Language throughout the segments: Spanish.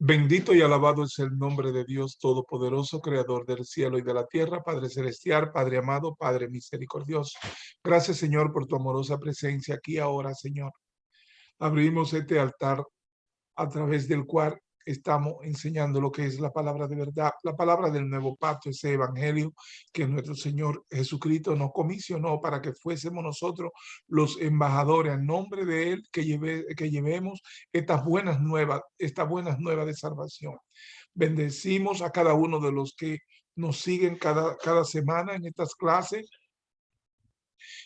Bendito y alabado es el nombre de Dios Todopoderoso, Creador del cielo y de la tierra, Padre celestial, Padre amado, Padre misericordioso. Gracias, Señor, por tu amorosa presencia aquí ahora, Señor. Abrimos este altar a través del cual estamos enseñando lo que es la palabra de verdad, la palabra del nuevo pacto, ese evangelio que nuestro Señor Jesucristo nos comisionó para que fuésemos nosotros los embajadores en nombre de Él, que llevemos estas buenas nuevas de salvación. Bendecimos a cada uno de los que nos siguen cada semana en estas clases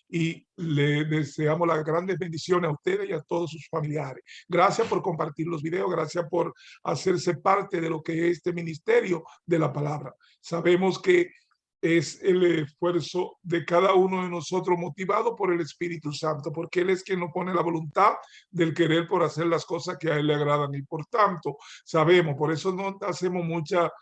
y le deseamos las grandes bendiciones a ustedes y a todos sus familiares. Gracias por compartir los videos, gracias por hacerse parte de lo que es este ministerio de la palabra. Sabemos que es el esfuerzo de cada uno de nosotros motivado por el Espíritu Santo, porque Él es quien nos pone la voluntad del querer por hacer las cosas que a Él le agradan y por tanto sabemos, por eso no hacemos mucha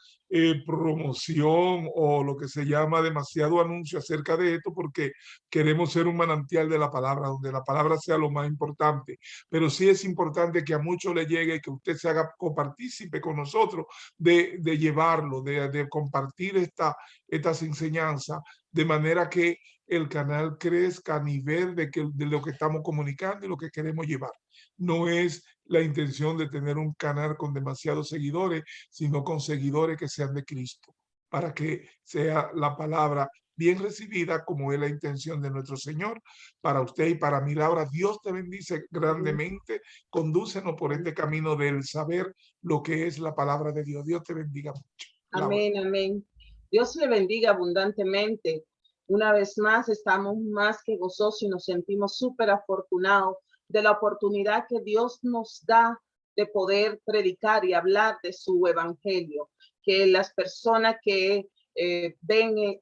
promoción o lo que se llama demasiado anuncio acerca de esto, porque queremos ser un manantial de la palabra, donde la palabra sea lo más importante. Pero sí es importante que a muchos le llegue y que usted se haga copartícipe con nosotros de llevarlo, de compartir estas enseñanzas, de manera que el canal crezca a nivel de lo que estamos comunicando y lo que queremos llevar. No es la intención de tener un canal con demasiados seguidores, sino con seguidores que sean de Cristo, para que sea la palabra bien recibida, como es la intención de nuestro Señor para usted y para mí. Laura, Dios te bendice grandemente. Condúcenos por este camino del saber lo que es la palabra de Dios. Dios te bendiga mucho. Laura. Amén, amén. Dios le bendiga abundantemente. Una vez más, estamos más que gozosos y nos sentimos súper afortunados de la oportunidad que Dios nos da de poder predicar y hablar de su evangelio. Que las personas que ven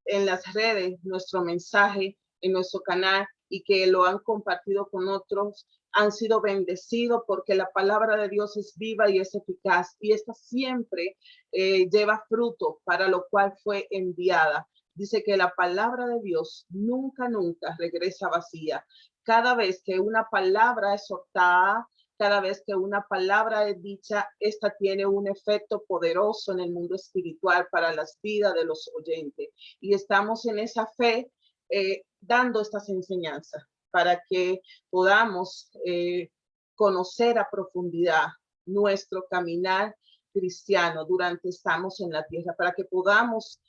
en las redes nuestro mensaje, en nuestro canal, y que lo han compartido con otros, han sido bendecidos porque la palabra de Dios es viva y es eficaz, y esta siempre lleva fruto para lo cual fue enviada. Dice que la palabra de Dios nunca regresa vacía. Cada vez que una palabra es soltada, cada vez que una palabra es dicha, esta tiene un efecto poderoso en el mundo espiritual para las vidas de los oyentes. Y estamos en esa fe dando estas enseñanzas para que podamos conocer a profundidad nuestro caminar cristiano durante estamos en la tierra, para que podamos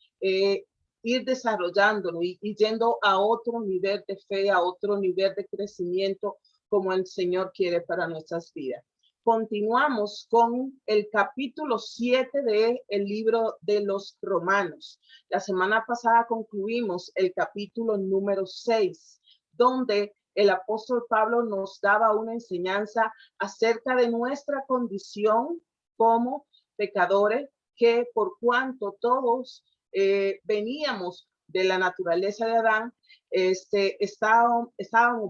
ir desarrollándolo y yendo a otro nivel de fe, a otro nivel de crecimiento como el Señor quiere para nuestras vidas. Continuamos con el capítulo 7 del libro de los Romanos. La semana pasada concluimos el capítulo número 6, donde el apóstol Pablo nos daba una enseñanza acerca de nuestra condición como pecadores, que por cuanto todos veníamos de la naturaleza de Adán, estábamos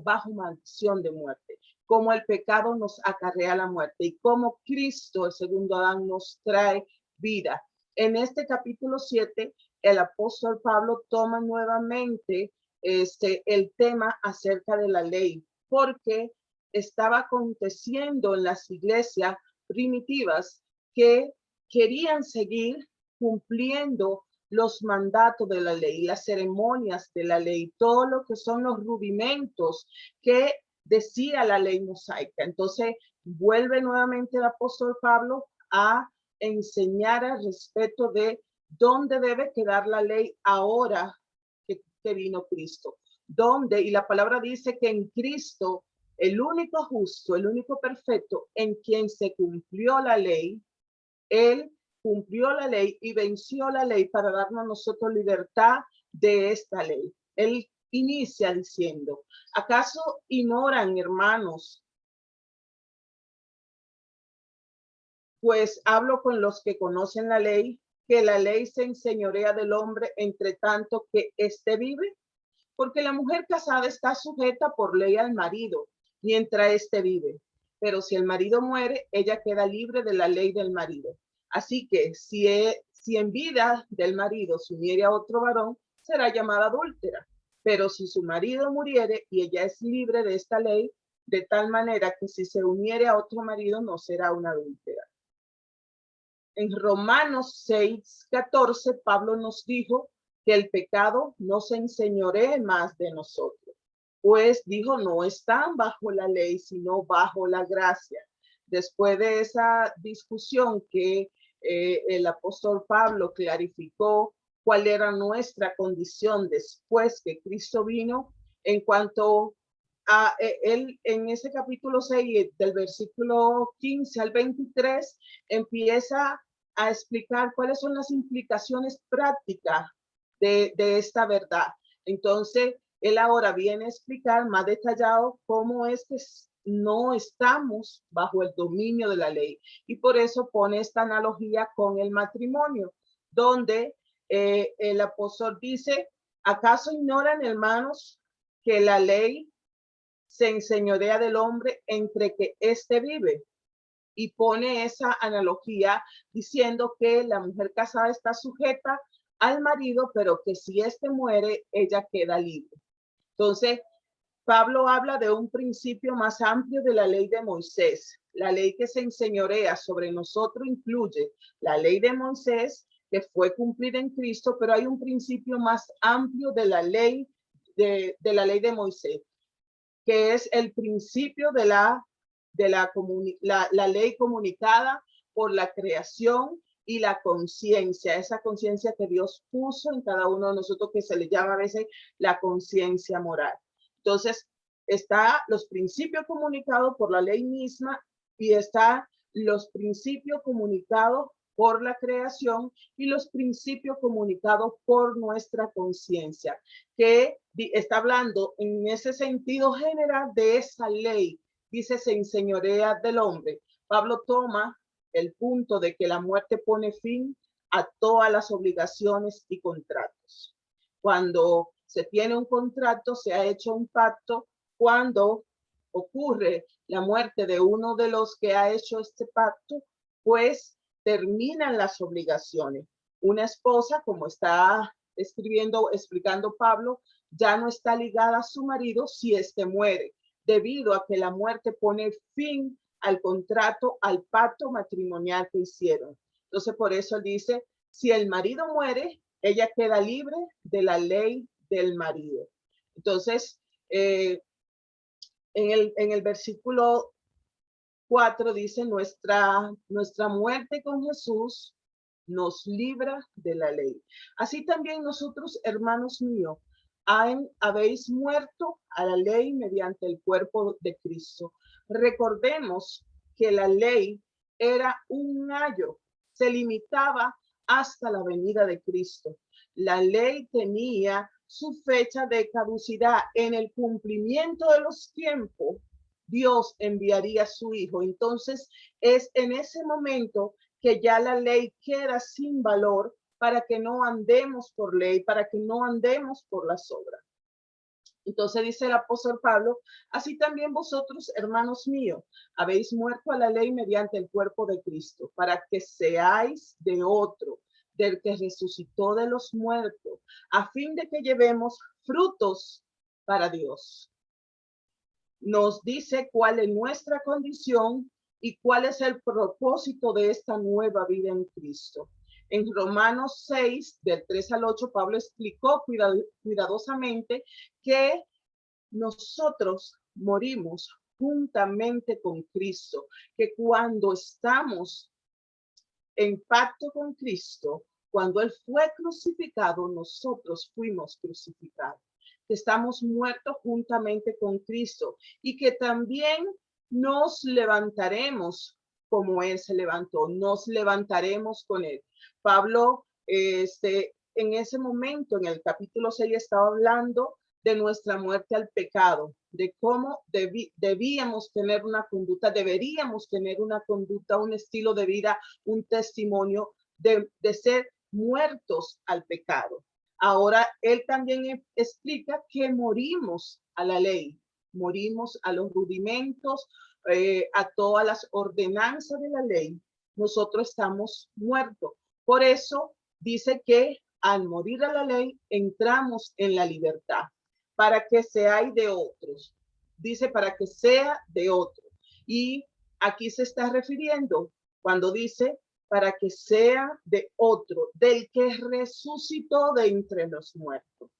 bajo maldición de muerte, como el pecado nos acarrea la muerte y como Cristo, el segundo Adán, nos trae vida. En este capítulo 7, el apóstol Pablo toma nuevamente el tema acerca de la ley, porque estaba aconteciendo en las iglesias primitivas que querían seguir cumpliendo los mandatos de la ley, las ceremonias de la ley, todo lo que son los rudimentos que decía la ley mosaica. Entonces vuelve nuevamente el apóstol Pablo a enseñar al respecto de dónde debe quedar la ley ahora que vino Cristo. Dónde, y la palabra dice que en Cristo, el único justo, el único perfecto, en quien se cumplió la ley, Él cumplió la ley y venció la ley para darnos a nosotros libertad de esta ley. Él inicia diciendo, ¿acaso ignoran, hermanos? Pues hablo con los que conocen la ley, que la ley se enseñorea del hombre entre tanto que éste vive, porque la mujer casada está sujeta por ley al marido mientras éste vive. Pero si el marido muere, ella queda libre de la ley del marido. Así que si en vida del marido se uniere a otro varón, será llamada adúltera. Pero si su marido muriere y ella es libre de esta ley, de tal manera que si se uniere a otro marido no será una adúltera. En Romanos 6:14, Pablo nos dijo que el pecado no se enseñoree más de nosotros. Pues dijo, no están bajo la ley, sino bajo la gracia. Después de esa discusión que el apóstol Pablo clarificó cuál era nuestra condición después que Cristo vino, en cuanto a él en ese capítulo 6, del versículo 15 al 23, empieza a explicar cuáles son las implicaciones prácticas de esta verdad. Entonces, él ahora viene a explicar más detallado cómo es que no estamos bajo el dominio de la ley. Y por eso pone esta analogía con el matrimonio, donde el apóstol dice, ¿acaso ignoran, hermanos, que la ley se enseñorea del hombre entre que éste vive? Y pone esa analogía diciendo que la mujer casada está sujeta al marido, pero que si éste muere, ella queda libre. Entonces, Pablo habla de un principio más amplio de la ley de Moisés. La ley que se enseñorea sobre nosotros incluye la ley de Moisés, que fue cumplida en Cristo, pero hay un principio más amplio de la ley de Moisés, que es el principio de la ley comunicada por la creación y la conciencia, esa conciencia que Dios puso en cada uno de nosotros, que se le llama a veces la conciencia moral. Entonces, está los principios comunicados por la ley misma y está los principios comunicados por la creación y los principios comunicados por nuestra conciencia, que está hablando en ese sentido general de esa ley. Dice, se enseñorea del hombre. Pablo toma el punto de que la muerte pone fin a todas las obligaciones y contratos. Cuando se tiene un contrato, se ha hecho un pacto. Cuando ocurre la muerte de uno de los que ha hecho este pacto, pues terminan las obligaciones. Una esposa, como está explicando Pablo, ya no está ligada a su marido si éste muere, debido a que la muerte pone fin al contrato, al pacto matrimonial que hicieron. Entonces, por eso dice, si el marido muere, ella queda libre de la ley del marido. Entonces, en el versículo 4 dice, nuestra muerte con Jesús nos libra de la ley. Así también nosotros, hermanos míos, habéis muerto a la ley mediante el cuerpo de Cristo. Recordemos que la ley era un ayo, se limitaba hasta la venida de Cristo. La ley tenía su fecha de caducidad. En el cumplimiento de los tiempos, Dios enviaría a su Hijo. Entonces, es en ese momento que ya la ley queda sin valor, para que no andemos por ley, para que no andemos por las obras. Entonces dice el apóstol Pablo, así también vosotros, hermanos míos, habéis muerto a la ley mediante el cuerpo de Cristo, para que seáis de otro, del que resucitó de los muertos, a fin de que llevemos frutos para Dios. Nos dice cuál es nuestra condición y cuál es el propósito de esta nueva vida en Cristo. En Romanos 6, del 3 al 8, Pablo explicó cuidadosamente que nosotros morimos juntamente con Cristo, que cuando estamos en pacto con Cristo, cuando Él fue crucificado, nosotros fuimos crucificados. Que estamos muertos juntamente con Cristo y que también nos levantaremos como Él se levantó, nos levantaremos con Él. Pablo, en ese momento, en el capítulo 6, estaba hablando de nuestra muerte al pecado, de cómo deberíamos tener una conducta, un estilo de vida, un testimonio de ser muertos al pecado. Ahora, él también explica que morimos a la ley, morimos a los rudimentos, a todas las ordenanzas de la ley. Nosotros estamos muertos. Por eso dice que al morir a la ley, entramos en la libertad, para que seáis de otros. Dice, para que sea de otros. Y aquí se está refiriendo, cuando dice para que sea de otro, del que resucitó de entre los muertos.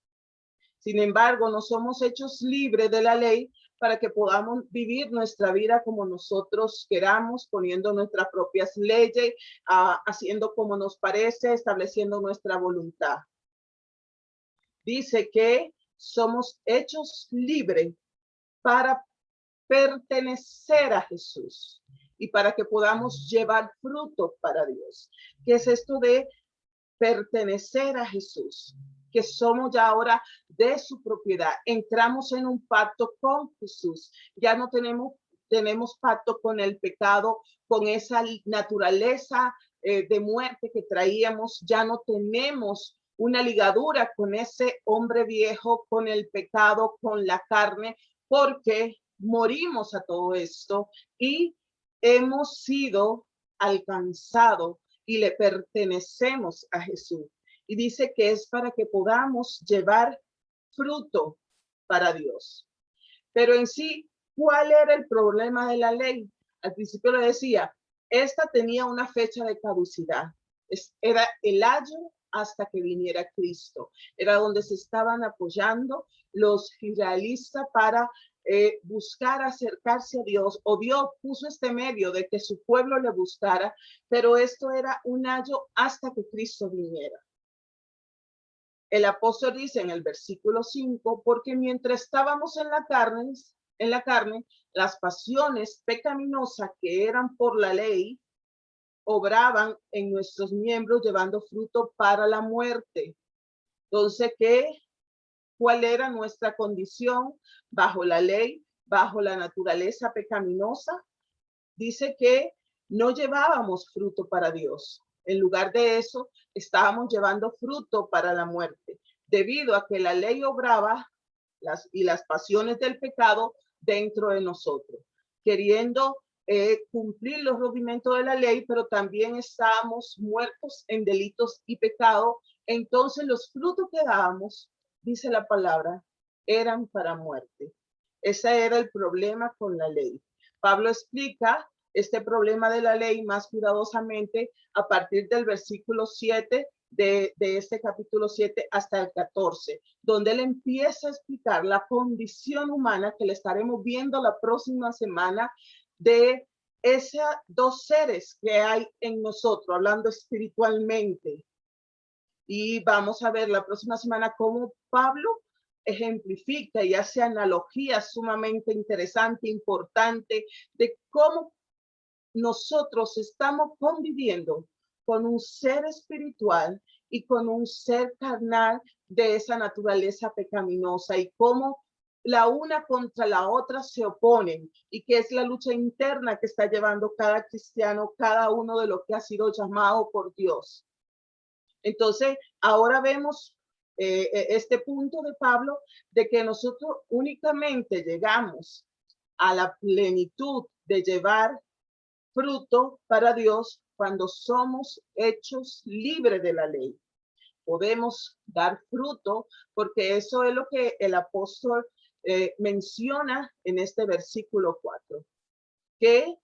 Sin embargo, no somos hechos libres de la ley para que podamos vivir nuestra vida como nosotros queramos, poniendo nuestras propias leyes, haciendo como nos parece, estableciendo nuestra voluntad. Dice que somos hechos libres para pertenecer a Jesús y para que podamos llevar fruto para Dios. ¿Qué es esto de pertenecer a Jesús? Que somos ya ahora de su propiedad. Entramos en un pacto con Jesús. Ya no tenemos pacto con el pecado, con esa naturaleza de muerte que traíamos. Ya no tenemos una ligadura con ese hombre viejo, con el pecado, con la carne, porque morimos a todo esto y hemos sido alcanzados y le pertenecemos a Jesús. Y dice que es para que podamos llevar fruto para Dios. Pero en sí, ¿cuál era el problema de la ley? Al principio le decía, esta tenía una fecha de caducidad. Era el año hasta que viniera Cristo. Era donde se estaban apoyando los israelitas para buscar acercarse a Dios, o Dios puso este medio de que su pueblo le buscara, pero esto era un año hasta que Cristo viniera. El apóstol dice en el versículo 5, porque mientras estábamos en la carne, las pasiones pecaminosas que eran por la ley obraban en nuestros miembros llevando fruto para la muerte. Entonces, ¿cuál era nuestra condición bajo la ley, bajo la naturaleza pecaminosa? Dice que no llevábamos fruto para Dios. En lugar de eso, estábamos llevando fruto para la muerte, debido a que la ley obraba las pasiones del pecado dentro de nosotros, queriendo cumplir los rudimentos de la ley, pero también estábamos muertos en delitos y pecado. Entonces los frutos que dábamos, dice la palabra, eran para muerte. Ese era el problema con la ley. Pablo explica este problema de la ley más cuidadosamente a partir del versículo 7 de este capítulo 7 hasta el 14, donde él empieza a explicar la condición humana que le estaremos viendo la próxima semana de esos dos seres que hay en nosotros, hablando espiritualmente. Y vamos a ver la próxima semana cómo Pablo ejemplifica y hace analogías sumamente interesante, importante, de cómo nosotros estamos conviviendo con un ser espiritual y con un ser carnal de esa naturaleza pecaminosa, y cómo la una contra la otra se oponen, y que es la lucha interna que está llevando cada cristiano, cada uno de los que ha sido llamado por Dios. Entonces, ahora vemos este punto de Pablo de que nosotros únicamente llegamos a la plenitud de llevar fruto para Dios cuando somos hechos libres de la ley. Podemos dar fruto porque eso es lo que el apóstol menciona en este versículo 4, que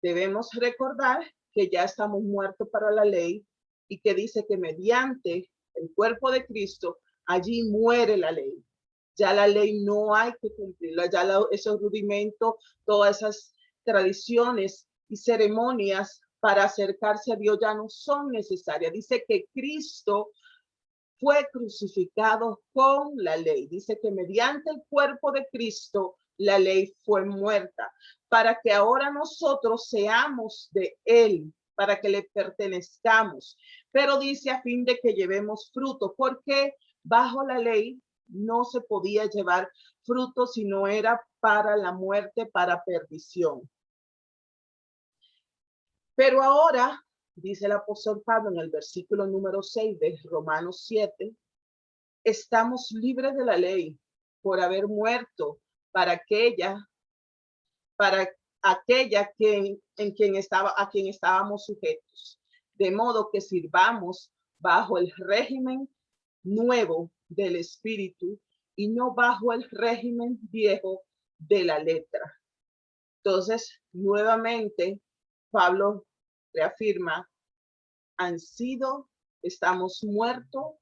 debemos recordar que ya estamos muertos para la ley, y que dice que mediante el cuerpo de Cristo allí muere la ley. Ya la ley no hay que cumplirla, ya esos rudimentos, todas esas tradiciones y ceremonias para acercarse a Dios ya no son necesarias. Dice que Cristo fue crucificado con la ley. Dice que mediante el cuerpo de Cristo la ley fue muerta, para que ahora nosotros seamos de él, para que le pertenezcamos. Pero dice a fin de que llevemos fruto, porque bajo la ley no se podía llevar fruto si no era para la muerte, para perdición. Pero ahora, dice el apóstol Pablo en el versículo número 6 de Romanos 7, estamos libres de la ley por haber muerto para aquella a quien estábamos sujetos, de modo que sirvamos bajo el régimen nuevo del espíritu y no bajo el régimen viejo de la letra. Entonces, nuevamente, Pablo reafirma estamos muertos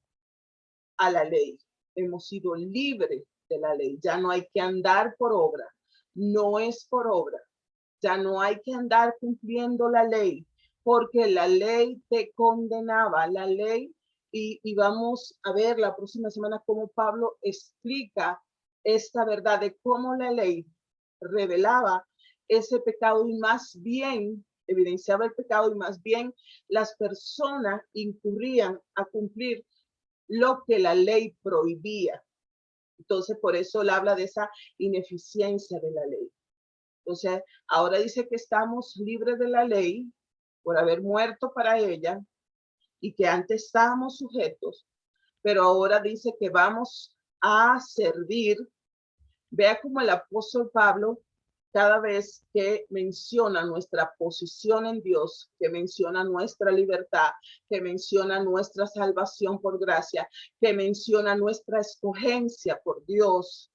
a la ley. Hemos sido libres de la ley. Ya no hay que andar por obra. No es por obra. Ya no hay que andar cumpliendo la ley, porque la ley te condenaba. La ley, y vamos a ver la próxima semana cómo Pablo explica esta verdad de cómo la ley revelaba ese pecado y más bien evidenciaba el pecado y más bien las personas incurrían a cumplir lo que la ley prohibía. Entonces, por eso él habla de esa ineficiencia de la ley. Entonces, ahora dice que estamos libres de la ley por haber muerto para ella y que antes estábamos sujetos, pero ahora dice que vamos a servir. Vea como el apóstol Pablo, cada vez que menciona nuestra posición en Dios, que menciona nuestra libertad, que menciona nuestra salvación por gracia, que menciona nuestra escogencia por Dios,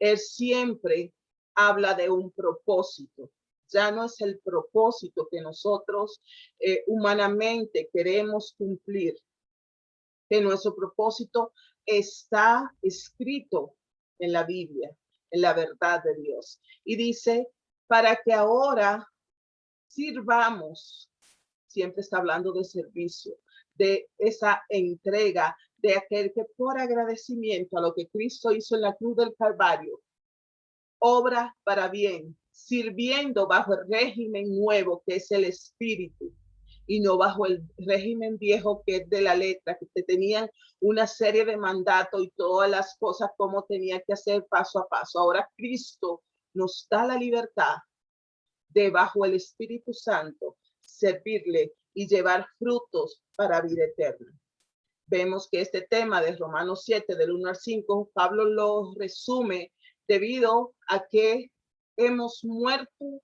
él siempre habla de un propósito. Ya no es el propósito que nosotros humanamente queremos cumplir, que nuestro propósito está escrito en la Biblia, en la verdad de Dios. Y dice, para que ahora sirvamos, siempre está hablando de servicio, de esa entrega de aquel que por agradecimiento a lo que Cristo hizo en la cruz del Calvario, obra para bien, sirviendo bajo el régimen nuevo que es el Espíritu y no bajo el régimen viejo que es de la letra, que te tenían una serie de mandatos y todas las cosas como tenía que hacer paso a paso. Ahora Cristo nos da la libertad de bajo el Espíritu Santo servirle y llevar frutos para vida eterna. Vemos que este tema de Romanos 7, del 1 al 5, Pablo lo resume debido a que hemos muerto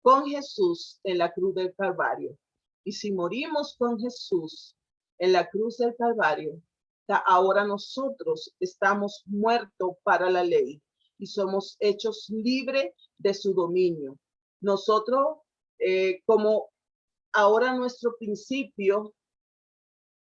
con Jesús en la cruz del Calvario. Y si morimos con Jesús en la cruz del Calvario, ahora nosotros estamos muertos para la ley y somos hechos libres de su dominio. Nosotros, como ahora nuestro principio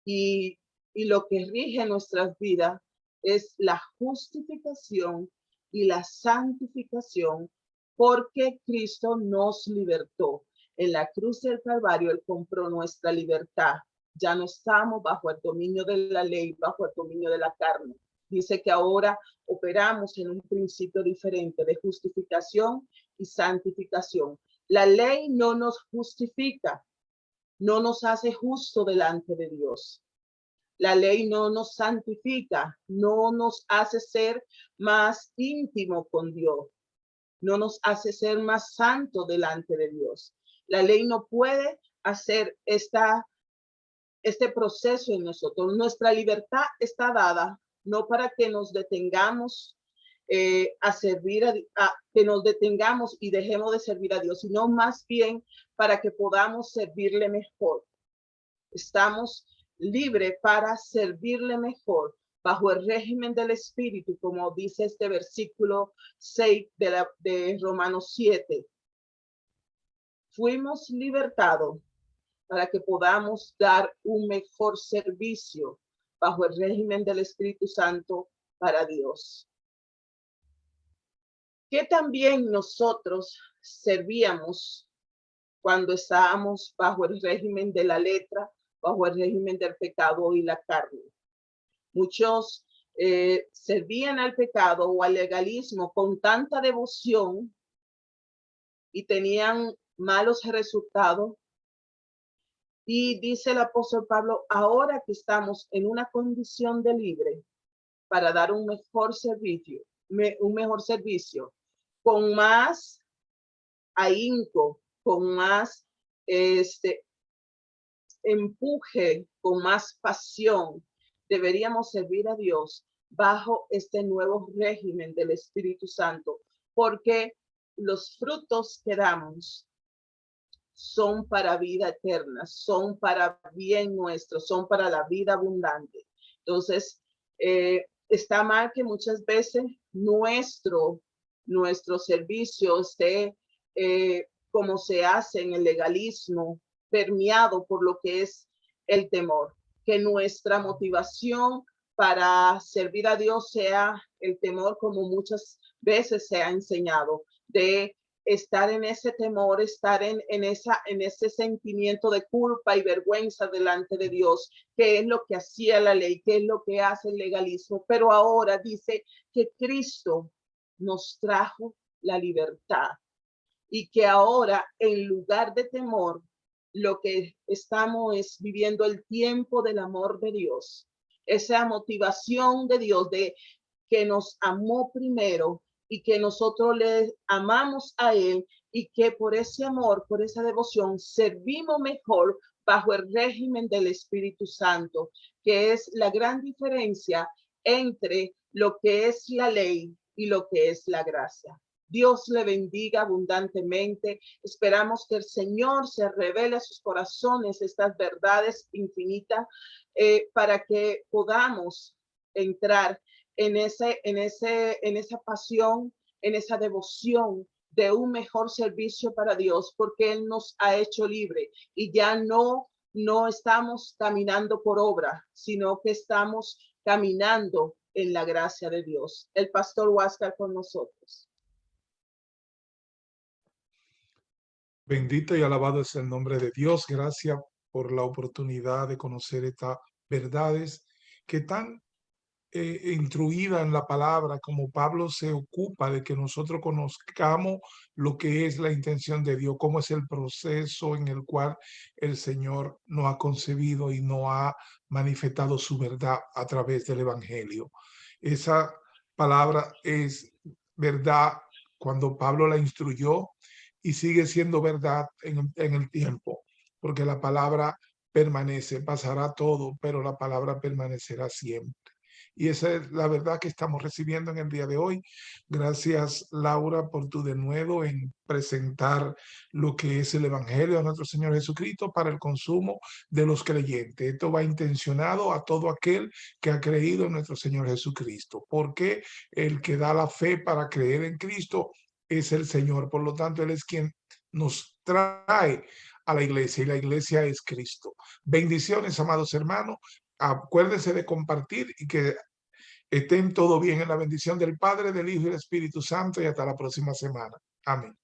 y lo que rige nuestras vidas es la justificación y la santificación, porque Cristo nos libertó. En la cruz del Calvario, Él compró nuestra libertad. Ya no estamos bajo el dominio de la ley, bajo el dominio de la carne. Dice que ahora operamos en un principio diferente de justificación y santificación. La ley no nos justifica, no nos hace justo delante de Dios. La ley no nos santifica, no nos hace ser más íntimo con Dios, no nos hace ser más santo delante de Dios. La ley no puede hacer este proceso en nosotros. Nuestra libertad está dada no para que nos detengamos a servir, que nos detengamos y dejemos de servir a Dios, sino más bien para que podamos servirle mejor. Estamos libres para servirle mejor bajo el régimen del Espíritu, como dice este versículo 6 de Romanos 7. Fuimos libertados para que podamos dar un mejor servicio bajo el régimen del Espíritu Santo para Dios. Que también nosotros servíamos cuando estábamos bajo el régimen de la letra, bajo el régimen del pecado y la carne. Muchos servían al pecado o al legalismo con tanta devoción y tenían malos resultados. Y dice el apóstol Pablo, ahora que estamos en una condición de libre para dar un mejor servicio, con más ahínco, con más empuje, con más pasión, deberíamos servir a Dios bajo este nuevo régimen del Espíritu Santo, porque los frutos que damos son para vida eterna, son para bien nuestro, son para la vida abundante. Entonces, está mal que muchas veces nuestro servicio esté como se hace en el legalismo, permeado por lo que es el temor, que nuestra motivación para servir a Dios sea el temor, como muchas veces se ha enseñado, de estar en ese temor, estar en ese sentimiento de culpa y vergüenza delante de Dios, que es lo que hacía la ley, que es lo que hace el legalismo. Pero ahora dice que Cristo nos trajo la libertad y que ahora, en lugar de temor, lo que estamos es viviendo el tiempo del amor de Dios, esa motivación de Dios de que nos amó primero y que nosotros le amamos a Él, y que por ese amor, por esa devoción, servimos mejor bajo el régimen del Espíritu Santo, que es la gran diferencia entre lo que es la ley y lo que es la gracia. Dios le bendiga abundantemente. Esperamos que el Señor se revele a sus corazones estas verdades infinitas, para que podamos entrar en esa pasión, en esa devoción de un mejor servicio para Dios, porque Él nos ha hecho libre y ya no estamos caminando por obra, sino que estamos caminando en la gracia de Dios. El pastor Huáscar con nosotros. Bendito y alabado es el nombre de Dios. Gracias por la oportunidad de conocer estas verdades que tan instruida en la palabra, como Pablo se ocupa de que nosotros conozcamos lo que es la intención de Dios, cómo es el proceso en el cual el Señor nos ha concebido y nos ha manifestado su verdad a través del Evangelio. Esa palabra es verdad cuando Pablo la instruyó y sigue siendo verdad en el tiempo, porque la palabra permanece, pasará todo, pero la palabra permanecerá siempre. Y esa es la verdad que estamos recibiendo en el día de hoy. Gracias, Laura, por tu denuedo en presentar lo que es el Evangelio de nuestro Señor Jesucristo para el consumo de los creyentes. Esto va intencionado a todo aquel que ha creído en nuestro Señor Jesucristo, porque el que da la fe para creer en Cristo es el Señor. Por lo tanto, Él es quien nos trae a la iglesia, y la iglesia es Cristo. Bendiciones, amados hermanos. Acuérdense de compartir y que estén todo bien en la bendición del Padre, del Hijo y del Espíritu Santo, y hasta la próxima semana. Amén.